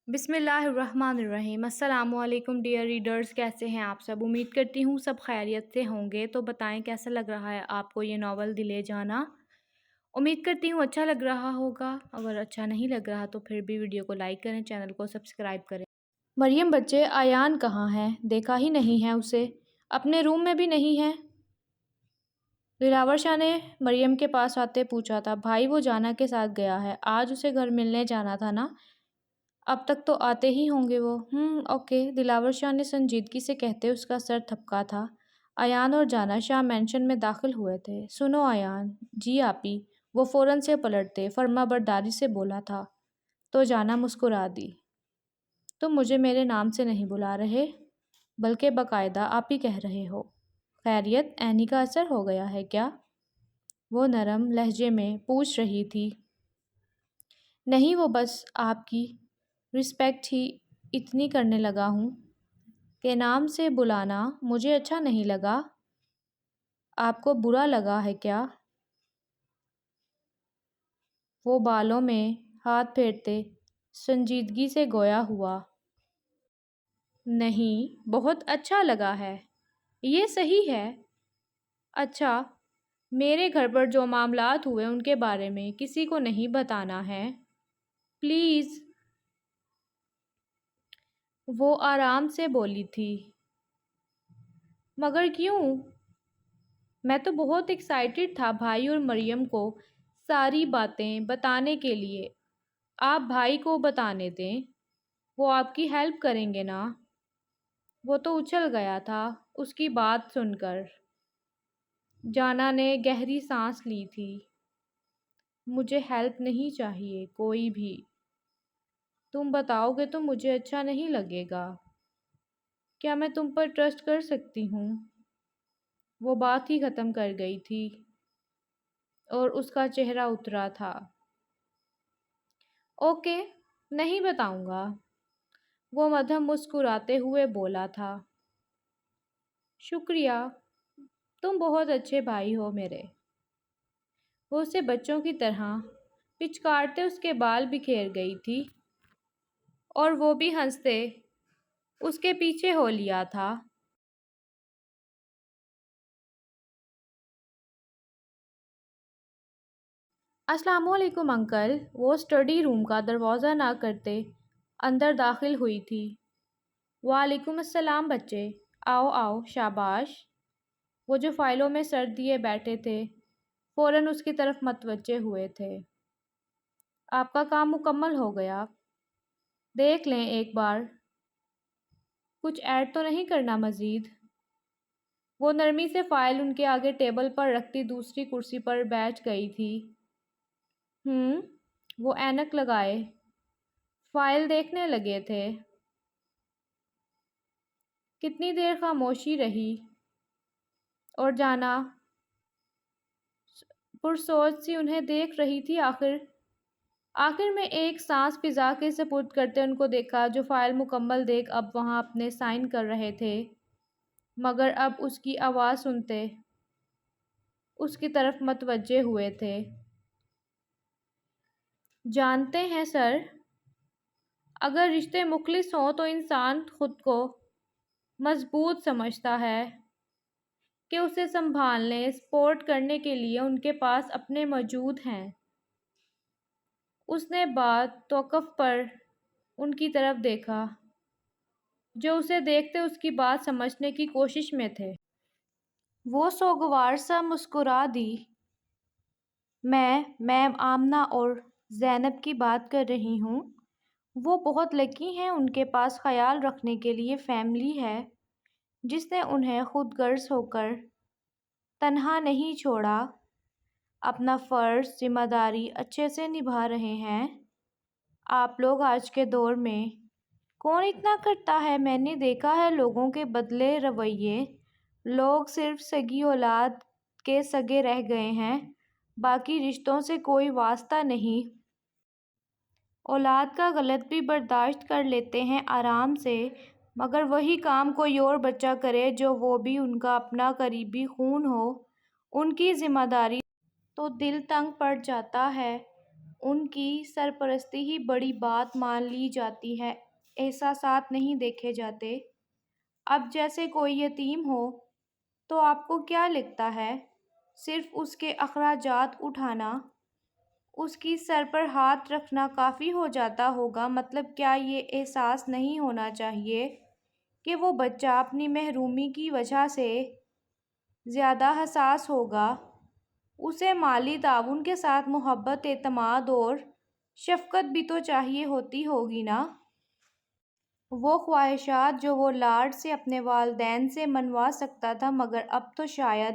بسم اللہ الرحمن الرحیم۔ السلام علیکم ڈیئر ریڈرز، کیسے ہیں آپ سب؟ امید کرتی ہوں سب خیریت سے ہوں گے۔ تو بتائیں کیسا لگ رہا ہے آپ کو یہ ناول دلے جانا؟ امید کرتی ہوں اچھا لگ رہا ہوگا۔ اگر اچھا نہیں لگ رہا تو پھر بھی ویڈیو کو لائک کریں، چینل کو سبسکرائب کریں۔ مریم بچے، ایان کہاں ہے؟ دیکھا ہی نہیں ہے اسے، اپنے روم میں بھی نہیں ہے۔ دلاور شاہ نے مریم کے پاس آتے پوچھا تھا، بھائی وہ جانا کے ساتھ گیا ہے، آج اسے گھر ملنے جانا تھا نا؟ اب تک تو آتے ہی ہوں گے وہ۔ اوکے، دلاور شاہ نے سنجیدگی سے کہتے اس کا سر تھپکا تھا۔ ایان اور جانا شاہ مینشن میں داخل ہوئے تھے۔ سنو ایان۔ جی آپی۔ وہ فوراً سے پلٹتے فرما برداری سے بولا تھا۔ تو جانا مسکرا دی۔ تم مجھے میرے نام سے نہیں بلا رہے، بلکہ باقاعدہ آپی کہہ رہے ہو۔ خیریت؟ اینی کا اثر ہو گیا ہے کیا؟ وہ نرم لہجے میں پوچھ رہی تھی۔ نہیں، وہ بس آپ کی رسپیکٹ ہی اتنی کرنے لگا ہوں کہ نام سے بلانا مجھے اچھا نہیں لگا۔ آپ کو برا لگا ہے کیا؟ وہ بالوں میں ہاتھ پھیرتے سنجیدگی سے گویا ہوا۔ نہیں، بہت اچھا لگا ہے، یہ صحیح ہے۔ اچھا، میرے گھر پر جو معاملات ہوئے ان کے بارے میں کسی کو نہیں بتانا ہے، پلیز۔ وہ آرام سے بولی تھی۔ مگر کیوں؟ میں تو بہت ایکسائٹڈ تھا بھائی اور مریم کو ساری باتیں بتانے کے لیے۔ آپ بھائی کو بتانے دیں، وہ آپ کی ہیلپ کریں گے نا؟ وہ تو اچھل گیا تھا اس کی بات سن کر۔ جانا نے گہری سانس لی تھی۔ مجھے ہیلپ نہیں چاہیے کوئی بھی۔ تم بتاؤ گے تو مجھے اچھا نہیں لگے گا۔ کیا میں تم پر ٹرسٹ کر سکتی ہوں؟ وہ بات ہی ختم کر گئی تھی اور اس کا چہرہ اترا تھا۔ اوکے، نہیں بتاؤں گا، وہ مدھم مسکراتے ہوئے بولا تھا۔ شکریہ، تم بہت اچھے بھائی ہو میرے۔ وہ اسے بچوں کی طرح پچکارتے اس کے بال بکھیر گئی تھی اور وہ بھی ہنستے اس کے پیچھے ہو لیا تھا۔ السلام علیکم انکل۔ وہ اسٹڈی روم کا دروازہ نہ کرتے اندر داخل ہوئی تھی۔ وعلیکم السلام بچے، آؤ آؤ، شاباش۔ وہ جو فائلوں میں سر دیے بیٹھے تھے فوراً اس کی طرف متوجہ ہوئے تھے۔ آپ کا کام مکمل ہو گیا؟ دیکھ لیں ایک بار، کچھ ایڈ تو نہیں کرنا مزید؟ وہ نرمی سے فائل ان کے آگے ٹیبل پر رکھتی دوسری کرسی پر بیٹھ گئی تھی۔ وہ اینک لگائے فائل دیکھنے لگے تھے۔ کتنی دیر خاموشی رہی اور جانا پرسوچ سی انہیں دیکھ رہی تھی۔ آخر میں ایک سانس فضا کے سپرد کرتے ان کو دیکھا جو فائل مکمل دیکھ اب وہاں اپنے سائن کر رہے تھے، مگر اب اس کی آواز سنتے اس کی طرف متوجہ ہوئے تھے۔ جانتے ہیں سر، اگر رشتے مخلص ہوں تو انسان خود کو مضبوط سمجھتا ہے کہ اسے سنبھالنے سپورٹ کرنے کے لیے ان کے پاس اپنے موجود ہیں۔ اس نے بات توقف پر ان کی طرف دیکھا جو اسے دیکھتے اس کی بات سمجھنے کی کوشش میں تھے۔ وہ سوگوار سا مسکرا دی۔ میں میم آمنہ اور زینب کی بات کر رہی ہوں۔ وہ بہت لکی ہیں، ان کے پاس خیال رکھنے کے لیے فیملی ہے جس نے انہیں خود غرض ہو کر تنہا نہیں چھوڑا۔ اپنا فرض ذمہ داری اچھے سے نبھا رہے ہیں۔ آپ لوگ آج کے دور میں کون اتنا کرتا ہے؟ میں نے دیکھا ہے لوگوں کے بدلے رویے، لوگ صرف سگی اولاد کے سگے رہ گئے ہیں، باقی رشتوں سے کوئی واسطہ نہیں۔ اولاد کا غلط بھی برداشت کر لیتے ہیں آرام سے، مگر وہی کام کوئی اور بچہ کرے جو وہ بھی ان کا اپنا قریبی خون ہو، ان کی ذمہ داری تو دل تنگ پڑ جاتا ہے۔ ان کی سرپرستی ہی بڑی بات مان لی جاتی ہے، احساسات نہیں دیکھے جاتے۔ اب جیسے کوئی یتیم ہو تو آپ کو کیا لگتا ہے؟ صرف اس کے اخراجات اٹھانا، اس کی سر پر ہاتھ رکھنا کافی ہو جاتا ہوگا۔ مطلب کیا یہ احساس نہیں ہونا چاہیے کہ وہ بچہ اپنی محرومی کی وجہ سے زیادہ حساس ہوگا؟ اسے مالی تعاون کے ساتھ محبت، اعتماد اور شفقت بھی تو چاہیے ہوتی ہوگی نا؟ وہ خواہشات جو وہ لاڈ سے اپنے والدین سے منوا سکتا تھا، مگر اب تو شاید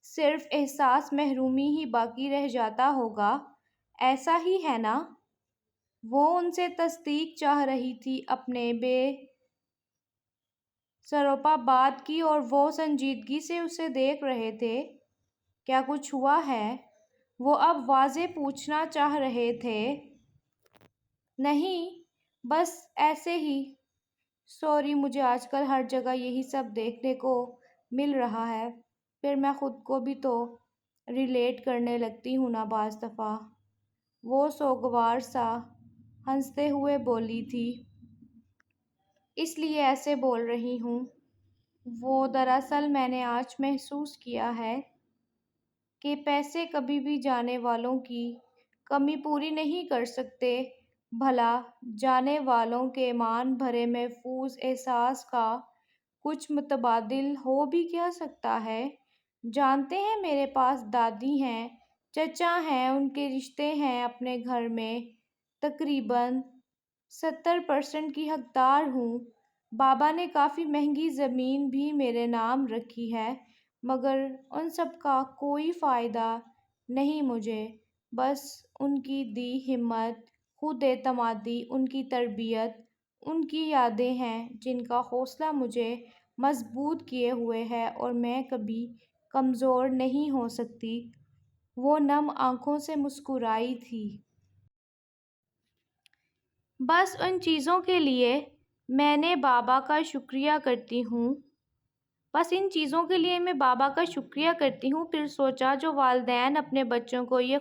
صرف احساس محرومی ہی باقی رہ جاتا ہوگا۔ ایسا ہی ہے نا؟ وہ ان سے تصدیق چاہ رہی تھی اپنے بے سروپا بات کی، اور وہ سنجیدگی سے اسے دیکھ رہے تھے۔ کیا کچھ ہوا ہے؟ وہ اب واضح پوچھنا چاہ رہے تھے۔ نہیں، بس ایسے ہی۔ سوری، مجھے آج کل ہر جگہ یہی سب دیکھنے کو مل رہا ہے، پھر میں خود کو بھی تو ریلیٹ کرنے لگتی ہوں نا بعض دفعہ۔ وہ سوگوار سا ہنستے ہوئے بولی تھی۔ اس لیے ایسے بول رہی ہوں۔ وہ دراصل میں نے آج محسوس کیا ہے کہ پیسے کبھی بھی جانے والوں کی کمی پوری نہیں کر سکتے۔ بھلا جانے والوں کے ایمان بھرے محفوظ احساس کا کچھ متبادل ہو بھی کیا سکتا ہے؟ جانتے ہیں، میرے پاس دادی ہیں، چچا ہیں، ان کے رشتے ہیں اپنے گھر میں، تقریباً 70% کی حقدار ہوں۔ بابا نے کافی مہنگی زمین بھی میرے نام رکھی ہے، مگر ان سب کا کوئی فائدہ نہیں مجھے۔ بس ان کی دی ہمت، خود اعتمادی، ان کی تربیت، ان کی یادیں ہیں جن کا حوصلہ مجھے مضبوط کیے ہوئے ہے، اور میں کبھی کمزور نہیں ہو سکتی۔ وہ نم آنکھوں سے مسکرائی تھی۔ بس ان چیزوں کے لیے میں بابا کا شکریہ کرتی ہوں۔ پھر سوچا، جو والدین اپنے بچوں کو یہ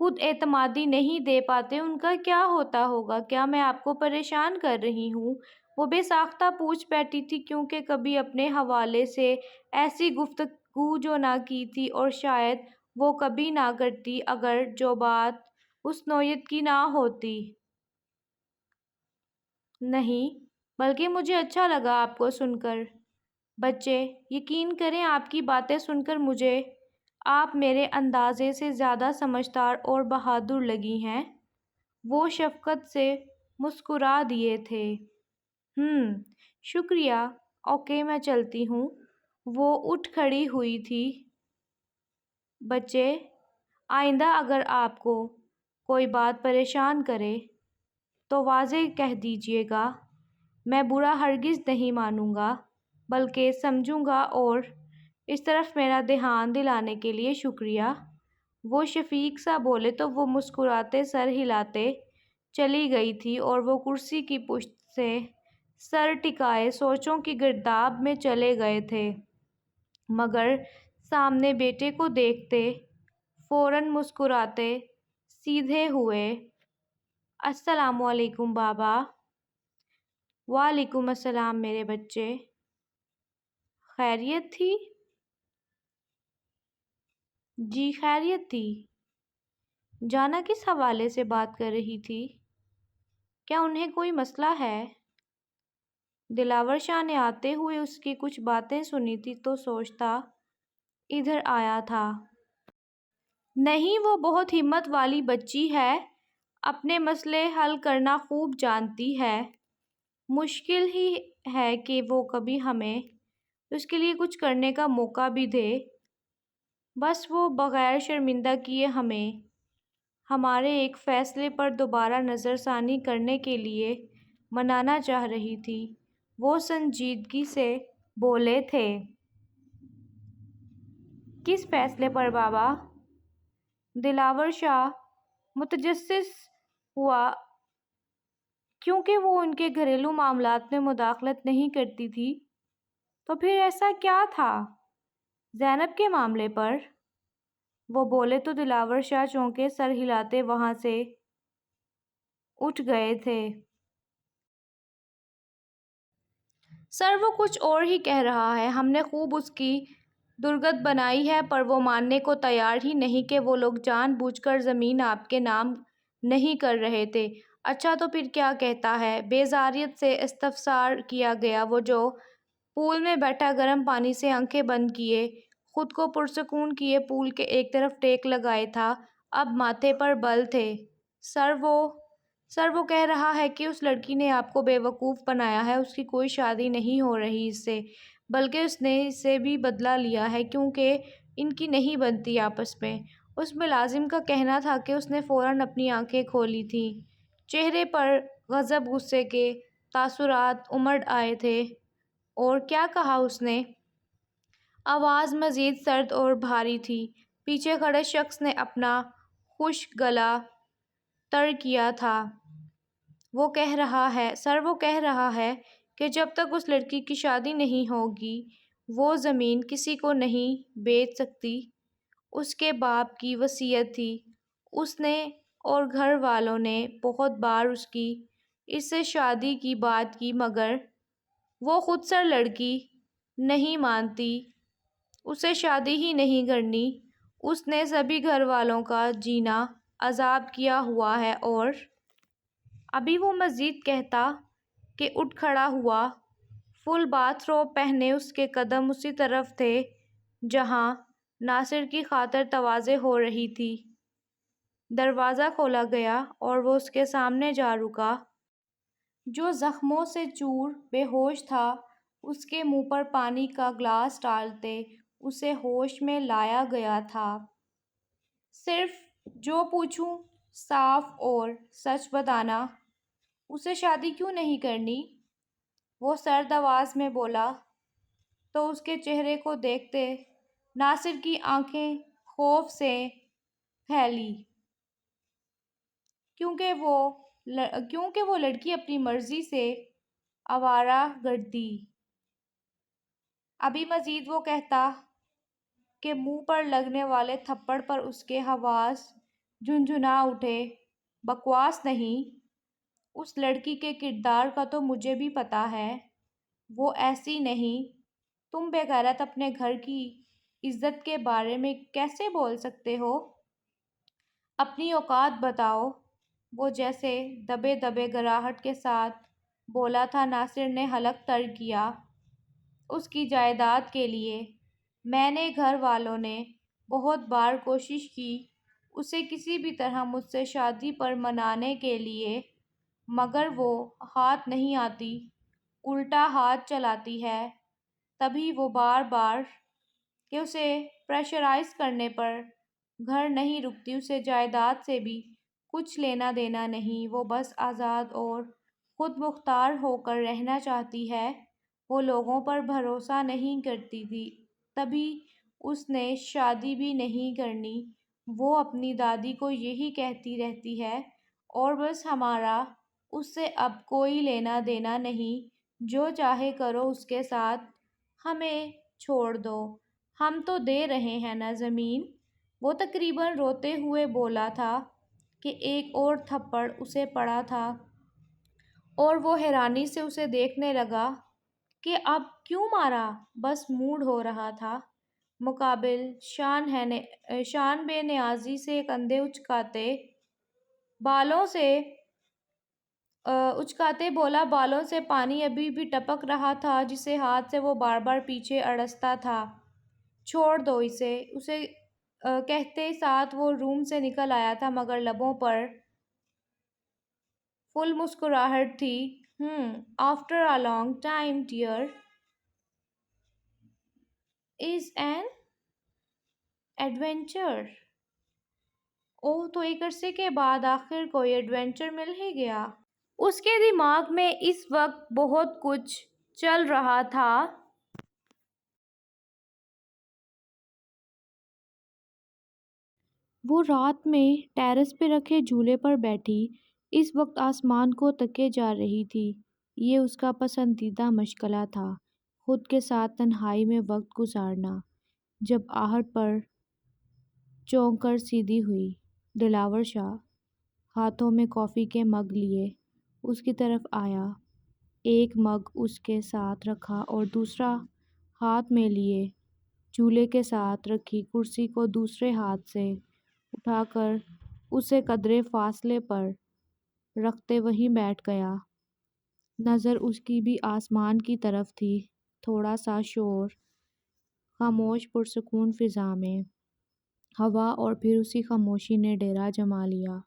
خود اعتمادی نہیں دے پاتے، ان کا کیا ہوتا ہوگا؟ کیا میں آپ کو پریشان کر رہی ہوں؟ وہ بے ساختہ پوچھ بیٹھی تھی، کیونکہ کبھی اپنے حوالے سے ایسی گفتگو جو نہ کی تھی، اور شاید وہ کبھی نہ کرتی اگر جو بات اس نوعیت کی نہ ہوتی۔ نہیں، بلکہ مجھے اچھا لگا آپ کو سن کر۔ بچے، یقین کریں، آپ کی باتیں سن کر مجھے آپ میرے اندازے سے زیادہ سمجھدار اور بہادر لگی ہیں۔ وہ شفقت سے مسکرا دیے تھے۔ شکریہ، اوکے، میں چلتی ہوں۔ وہ اٹھ کھڑی ہوئی تھی۔ بچے، آئندہ اگر آپ کو کوئی بات پریشان کرے تو واضح کہہ دیجیے گا۔ میں برا ہرگز نہیں مانوں گا، بلکہ سمجھوں گا۔ اور اس طرف میرا دھیان دلانے کے لیے شکریہ۔ وہ شفیق سا بولے تو وہ مسکراتے سر ہلاتے چلی گئی تھی، اور وہ کرسی کی پشت سے سر ٹکائے سوچوں کی گرداب میں چلے گئے تھے، مگر سامنے بیٹے کو دیکھتے فوراً مسکراتے سیدھے ہوئے۔ السلام علیکم بابا۔ وعلیکم السلام میرے بچے۔ خیریت تھی؟ جی خیریت تھی۔ جانا کس حوالے سے بات کر رہی تھی؟ کیا انہیں کوئی مسئلہ ہے؟ دلاور شاہ نے آتے ہوئے اس کی کچھ باتیں سنی تھی تو سوچتا ادھر آیا تھا۔ نہیں، وہ بہت ہمت والی بچی ہے، اپنے مسئلے حل کرنا خوب جانتی ہے۔ مشکل ہی ہے کہ وہ کبھی ہمیں اس کے لیے کچھ کرنے کا موقع بھی دے۔ بس وہ بغیر شرمندہ کیے ہمیں ہمارے ایک فیصلے پر دوبارہ نظر ثانی کرنے کے لیے منانا چاہ رہی تھی۔ وہ سنجیدگی سے بولے تھے۔ کس فیصلے پر بابا؟ دلاور شاہ متجسس ہوا، کیونکہ وہ ان کے گھریلو معاملات میں مداخلت نہیں کرتی تھی۔ تو پھر ایسا کیا تھا؟ زینب کے معاملے پر؟ وہ بولے تو دلاور شاہ چونکے سر ہلاتے وہاں سے اٹھ گئے تھے۔ سر وہ کچھ اور ہی کہہ رہا ہے، ہم نے خوب اس کی درگت بنائی ہے، پر وہ ماننے کو تیار ہی نہیں کہ وہ لوگ جان بوجھ کر زمین آپ کے نام نہیں کر رہے تھے۔ اچھا تو پھر کیا کہتا ہے؟ بیزاریت سے استفسار کیا گیا۔ وہ جو پول میں بیٹھا گرم پانی سے آنکھیں بند کیے، خود کو پرسکون کیے پول کے ایک طرف ٹیک لگائے تھا، اب ماتھے پر بل تھے۔ سر وہ کہہ رہا ہے کہ اس لڑکی نے آپ کو بے وقوف بنایا ہے، اس کی کوئی شادی نہیں ہو رہی اس سے، بلکہ اس نے اس سے بھی بدلہ لیا ہے کیونکہ ان کی نہیں بنتی آپس میں۔ اس ملازم کا کہنا تھا کہ اس نے فوراً اپنی آنکھیں کھولی تھیں، چہرے پر غضب غصے کے تاثرات امڑ آئے تھے۔ اور کیا کہا اس نے؟ آواز مزید سرد اور بھاری تھی۔ پیچھے کھڑے شخص نے اپنا خشک گلا تر کیا تھا۔ سر وہ کہہ رہا ہے کہ جب تک اس لڑکی کی شادی نہیں ہوگی وہ زمین کسی کو نہیں بیچ سکتی۔ اس کے باپ کی وصیت تھی، اس نے اور گھر والوں نے بہت بار اس سے شادی کی بات کی، مگر وہ خود سر لڑکی نہیں مانتی، اسے شادی ہی نہیں کرنی۔ اس نے سبھی گھر والوں کا جینا عذاب کیا ہوا ہے۔ اور ابھی وہ مزید کہتا کہ اٹھ کھڑا ہوا۔ فل باتھ روب پہنے اس کے قدم اسی طرف تھے جہاں ناصر کی خاطر تواضع ہو رہی تھی۔ دروازہ کھولا گیا اور وہ اس کے سامنے جا رکا۔ جو زخموں سے چور بے ہوش تھا، اس کے منہ پر پانی کا گلاس ڈالتے اسے ہوش میں لایا گیا تھا۔ صرف جو پوچھوں صاف اور سچ بتانا، اسے شادی کیوں نہیں کرنی؟ وہ سرد آواز میں بولا تو اس کے چہرے کو دیکھتے ناصر کی آنکھیں خوف سے پھیلیں، کیونکہ وہ لڑکی اپنی مرضی سے آوارہ گردی۔ ابھی مزید وہ کہتا کہ منہ پر لگنے والے تھپڑ پر اس کے حواس جھنجھنا اٹھے۔ بکواس نہیں، اس لڑکی کے کردار کا تو مجھے بھی پتہ ہے، وہ ایسی نہیں۔ تم بے غیرت اپنے گھر کی عزت کے بارے میں کیسے بول سکتے ہو؟ اپنی اوقات بتاؤ۔ وہ جیسے دبے دبے گراہٹ کے ساتھ بولا تھا۔ ناصر نے حلق تر کیا۔ اس کی جائیداد کے لیے میں نے گھر والوں نے بہت بار کوشش کی اسے کسی بھی طرح مجھ سے شادی پر منانے کے لیے، مگر وہ ہاتھ نہیں آتی، الٹا ہاتھ چلاتی ہے۔ تبھی وہ بار بار کہ اسے پریشرائز کرنے پر گھر نہیں رکتی، اسے جائیداد سے بھی کچھ لینا دینا نہیں، وہ بس آزاد اور خود مختار ہو کر رہنا چاہتی ہے، وہ لوگوں پر بھروسہ نہیں کرتی تھی۔ تبھی اس نے شادی بھی نہیں کرنی، وہ اپنی دادی کو یہی کہتی رہتی ہے، اور بس ہمارا اس سے اب کوئی لینا دینا نہیں، جو چاہے کرو اس کے ساتھ، ہمیں چھوڑ دو، ہم تو دے رہے ہیں نا زمین۔ وہ تقریباً روتے ہوئے بولا تھا کہ ایک اور تھپڑ اسے پڑا تھا، اور وہ حیرانی سے اسے دیکھنے لگا کہ اب کیوں مارا، بس موڈ ہو رہا تھا۔ مقابل شان بے نیازی سے کندھے اچکاتے بولا، بالوں سے پانی ابھی بھی ٹپک رہا تھا جسے ہاتھ سے وہ بار بار پیچھے اڑستا تھا۔ چھوڑ دو اسے کہتے ساتھ وہ روم سے نکل آیا تھا، مگر لبوں پر فل مسکراہٹ تھی۔ After a long time there is an adventure. Oh, تو ایک عرصے کے بعد آخر کوئی ایڈونچر مل ہی گیا۔ اس کے دماغ میں اس وقت بہت کچھ چل رہا تھا۔ وہ رات میں ٹیرس پہ رکھے جھولے پر بیٹھی اس وقت آسمان کو تکے جا رہی تھی۔ یہ اس کا پسندیدہ مشغلہ تھا، خود کے ساتھ تنہائی میں وقت گزارنا۔ جب آہٹ پر چونک کر سیدھی ہوئی۔ دلاور شاہ ہاتھوں میں کافی کے مگ لیے اس کی طرف آیا، ایک مگ اس کے ساتھ رکھا اور دوسرا ہاتھ میں لیے چولہے کے ساتھ رکھی کرسی کو دوسرے ہاتھ سے اٹھا کر اسے قدرے فاصلے پر رکھتے وہیں بیٹھ گیا۔ نظر اس کی بھی آسمان کی طرف تھی، تھوڑا سا شور، خاموش پرسکون فضا میں ہوا، اور پھر اسی خاموشی نے ڈیرا جما لیا۔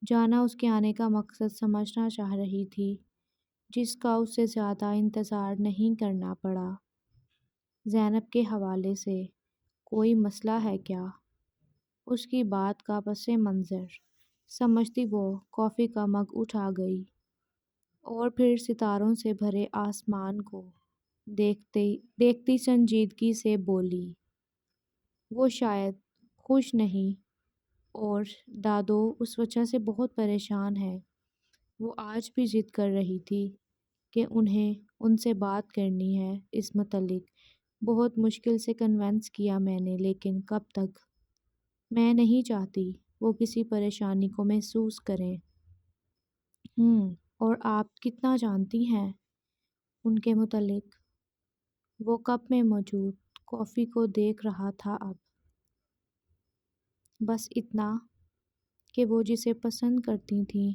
جانا اس کے آنے کا مقصد سمجھنا چاہ رہی تھی، جس کا اس سے زیادہ انتظار نہیں کرنا پڑا۔ زینب کے حوالے سے کوئی مسئلہ ہے کیا؟ اس کی بات کا پس منظر سمجھتی وہ کافی کا مگ اٹھا گئی اور پھر ستاروں سے بھرے آسمان کو دیکھتی سنجیدگی سے بولی، وہ شاید خوش نہیں، اور دادو اس وجہ سے بہت پریشان ہے۔ وہ آج بھی ضد کر رہی تھی کہ انہیں ان سے بات کرنی ہے اس متعلق۔ بہت مشکل سے کنونس کیا میں نے، لیکن کب تک؟ میں نہیں چاہتی وہ کسی پریشانی کو محسوس کریں۔ اور آپ کتنا جانتی ہیں ان کے متعلق؟ وہ کپ میں موجود کافی کو دیکھ رہا تھا اب۔ بس اتنا کہ وہ جسے پسند کرتی تھیں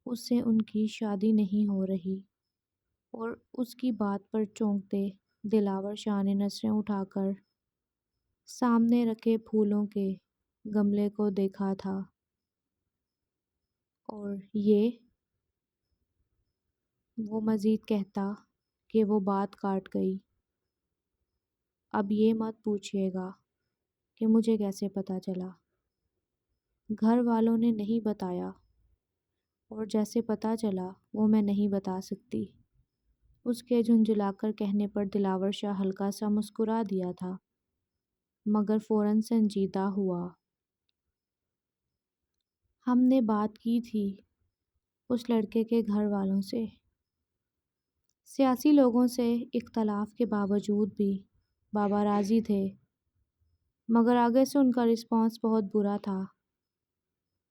اس سے ان کی شادی نہیں ہو رہی، اور اس کی بات پر چونکتے دلاور شاہ نے نظریں اٹھا کر سامنے رکھے پھولوں کے گملے کو دیکھا تھا۔ اور یہ، وہ مزید کہتا کہ وہ بات کاٹ گئی۔ اب یہ مت پوچھیے گا کہ مجھے کیسے پتہ چلا۔ گھر والوں نے نہیں بتایا، اور جیسے پتہ چلا وہ میں نہیں بتا سکتی۔ اس کے جھنجھلا کر کہنے پر دلاور شاہ ہلکا سا مسکرا دیا تھا، مگر فوراً سنجیدہ ہوا۔ ہم نے بات کی تھی اس لڑکے کے گھر والوں سے۔ سیاسی لوگوں سے اختلاف کے باوجود بھی بابا راضی تھے، مگر آگے سے ان کا رسپانس بہت برا تھا۔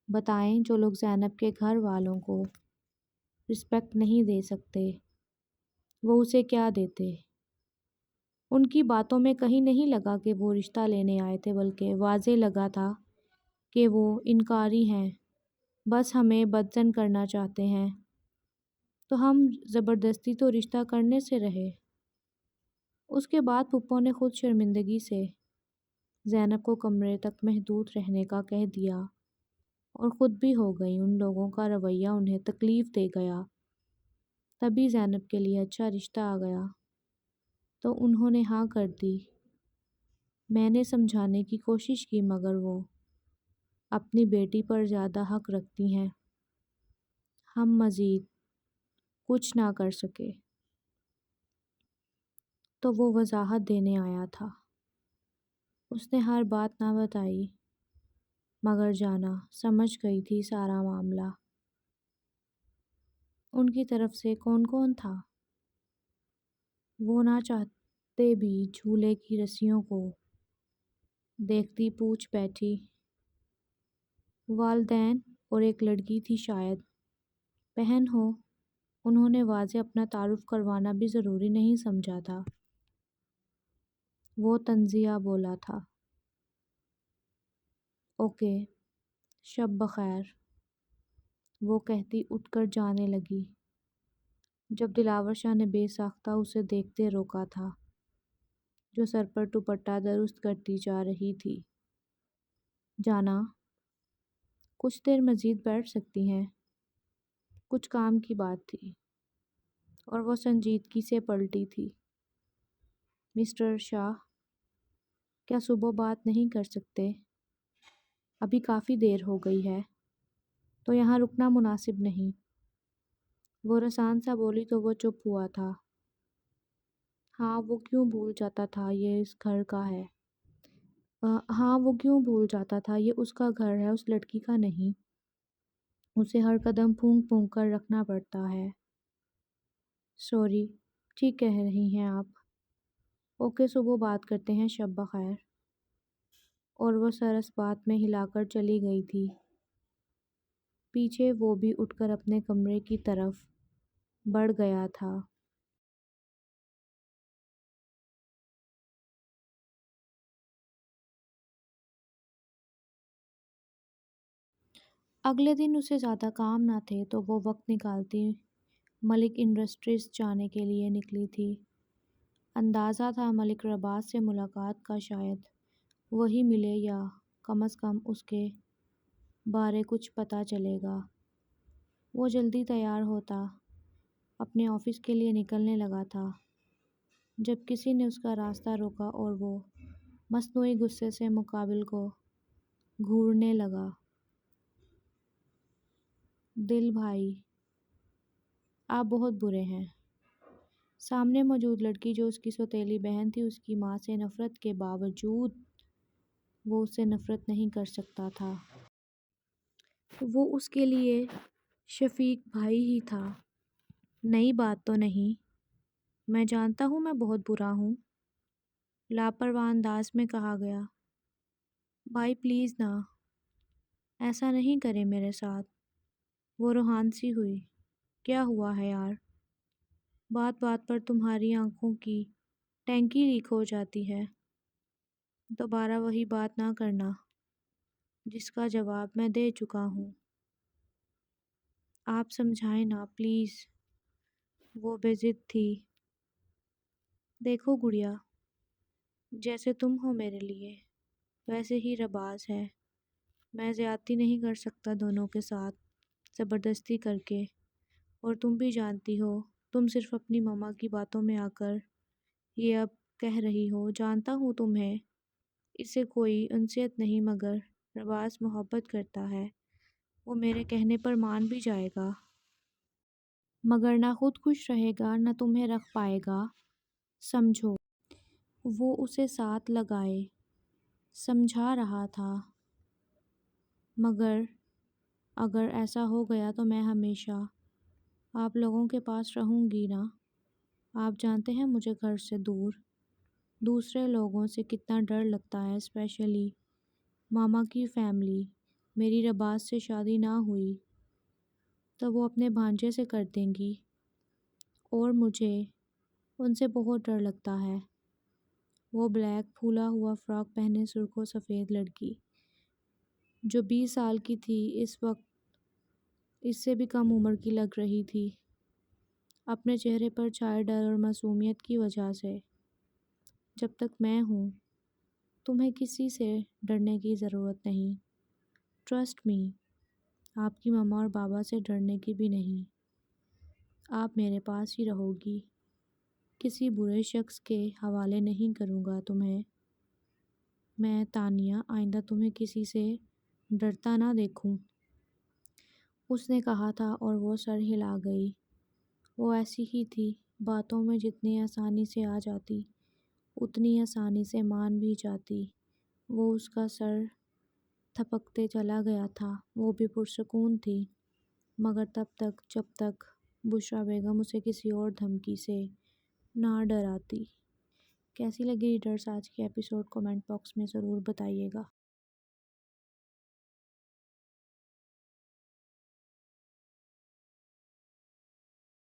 بتائیں، جو لوگ زینب کے گھر والوں کو رسپیکٹ نہیں دے سکتے، وہ اسے کیا دیتے؟ ان کی باتوں میں کہیں نہیں لگا کہ وہ رشتہ لینے آئے تھے، بلکہ واضح لگا تھا کہ وہ انکاری ہیں، بس ہمیں بدظن کرنا چاہتے ہیں، تو ہم زبردستی تو رشتہ کرنے سے رہے۔ اس کے بعد پھپھو نے خود شرمندگی سے زینب کو کمرے تک محدود رہنے کا کہہ دیا، اور خود بھی ہو گئی۔ ان لوگوں کا رویہ انہیں تکلیف دے گیا۔ تبھی زینب کے لیے اچھا رشتہ آ گیا تو انہوں نے ہاں کر دی۔ میں نے سمجھانے کی کوشش کی، مگر وہ اپنی بیٹی پر زیادہ حق رکھتی ہیں۔ ہم مزید کچھ نہ کر سکے، تو وہ وضاحت دینے آیا تھا۔ اس نے ہر بات نہ بتائی، مگر جانا سمجھ گئی تھی سارا معاملہ۔ ان کی طرف سے کون کون تھا؟ وہ نہ چاہتے بھی جھولے کی رسیوں کو دیکھتی پوچھ بیٹھی۔ والدین اور ایک لڑکی تھی، شاید بہن ہو۔ انہوں نے واضح اپنا تعارف کروانا بھی ضروری نہیں سمجھا تھا۔ وہ تنزیہ بولا تھا۔ اوکے، شب بخیر، وہ کہتی اٹھ کر جانے لگی، جب دلاور شاہ نے بے ساختہ اسے دیکھتے روکا تھا، جو سر پر دوپٹہ درست کرتی جا رہی تھی۔ جانا، کچھ دیر مزید بیٹھ سکتی ہیں؟ کچھ کام کی بات تھی، اور وہ سنجیدگی سے پلٹی تھی۔ مسٹر شاہ، کیا صبح بات نہیں کر سکتے؟ ابھی کافی دیر ہو گئی ہے، تو یہاں رکنا مناسب نہیں۔ وہ رسان سا بولی تو وہ چپ ہوا تھا۔ ہاں، وہ کیوں بھول جاتا تھا یہ اس گھر کا ہے۔ ہاں، وہ کیوں بھول جاتا تھا یہ اس کا گھر ہے، اس لڑکی کا نہیں۔ اسے ہر قدم پھونک پھونک کر رکھنا پڑتا ہے۔ سوری، ٹھیک کہہ رہی ہیں آپ۔ اوکے، صبح بات کرتے ہیں، شب بخیر۔ اور وہ سر اس بات میں ہلا کر چلی گئی تھی۔ پیچھے وہ بھی اٹھ کر اپنے کمرے کی طرف بڑھ گیا تھا۔ اگلے دن اسے زیادہ کام نہ تھے تو وہ وقت نکالتی ملک انڈسٹریز جانے کے لیے نکلی تھی۔ اندازہ تھا ملک رباز سے ملاقات کا، شاید وہی ملے یا کم از کم اس کے بارے کچھ پتہ چلے گا۔ وہ جلدی تیار ہوتا اپنے آفس کے لیے نکلنے لگا تھا جب کسی نے اس کا راستہ روکا اور وہ مصنوعی غصے سے مقابل کو گھورنے لگا۔ دل بھائی، آپ بہت برے ہیں۔ سامنے موجود لڑکی جو اس کی سوتیلی بہن تھی، اس کی ماں سے نفرت کے باوجود وہ اس سے نفرت نہیں کر سکتا تھا۔ وہ اس کے لیے شفیق بھائی ہی تھا۔ نئی بات تو نہیں، میں جانتا ہوں میں بہت برا ہوں، لاپرواہ انداز میں کہا گیا۔ بھائی پلیز نہ، ایسا نہیں کرے میرے ساتھ۔ وہ روحان سی ہوئی۔ کیا ہوا ہے یار؟ بات بات پر تمہاری آنکھوں کی ٹینکی لیک ہو جاتی ہے۔ دوبارہ وہی بات نہ کرنا جس کا جواب میں دے چکا ہوں۔ آپ سمجھائیں نا پلیز۔ وہ بے ضد تھی۔ دیکھو گڑیا، جیسے تم ہو میرے لیے ویسے ہی رباز ہے۔ میں زیادتی نہیں کر سکتا دونوں کے ساتھ زبردستی کر کے، اور تم بھی جانتی ہو تم صرف اپنی ماما کی باتوں میں آ کر یہ اب کہہ رہی ہو۔ جانتا ہوں تمہیں اس سے کوئی انسیت نہیں، مگر رباز محبت کرتا ہے، وہ میرے کہنے پر مان بھی جائے گا، مگر نہ خود خوش رہے گا نہ تمہیں رکھ پائے گا، سمجھو۔ وہ اسے ساتھ لگائے سمجھا رہا تھا۔ مگر اگر ایسا ہو گیا تو میں ہمیشہ آپ لوگوں کے پاس رہوں گی نا۔ آپ جانتے ہیں مجھے گھر سے دور دوسرے لوگوں سے کتنا ڈر لگتا ہے، اسپیشلی ماما کی فیملی۔ میری رباز سے شادی نہ ہوئی تو وہ اپنے بھانجے سے کر دیں گی، اور مجھے ان سے بہت ڈر لگتا ہے۔ وہ بلیک پھولا ہوا فراک پہنے سرخ و سفید لڑکی جو 20 سال کی تھی اس وقت اس سے بھی کم عمر کی لگ رہی تھی، اپنے چہرے پر چھائے ڈر اور معصومیت کی وجہ سے۔ جب تک میں ہوں تمہیں کسی سے ڈرنے کی ضرورت نہیں، ٹرسٹ می۔ آپ کی ماما اور بابا سے ڈرنے کی بھی نہیں۔ آپ میرے پاس ہی رہو گی، کسی برے شخص کے حوالے نہیں کروں گا تمہیں۔ میں تانیہ آئندہ تمہیں کسی سے ڈرتا نہ دیکھوں۔ اس نے کہا تھا اور وہ سر ہلا گئی۔ وہ ایسی ہی تھی، باتوں میں جتنی آسانی سے آ جاتی اتنی آسانی سے مان بھی جاتی۔ وہ اس کا سر تھپکتے چلا گیا تھا۔ وہ بھی پرسکون تھی، مگر تب تک جب تک بشریٰ بیگم اسے کسی اور دھمکی سے نہ ڈراتی۔ کیسی لگی ریڈرز آج کی ایپیسوڈ؟ کمنٹ باکس میں ضرور بتائیے گا۔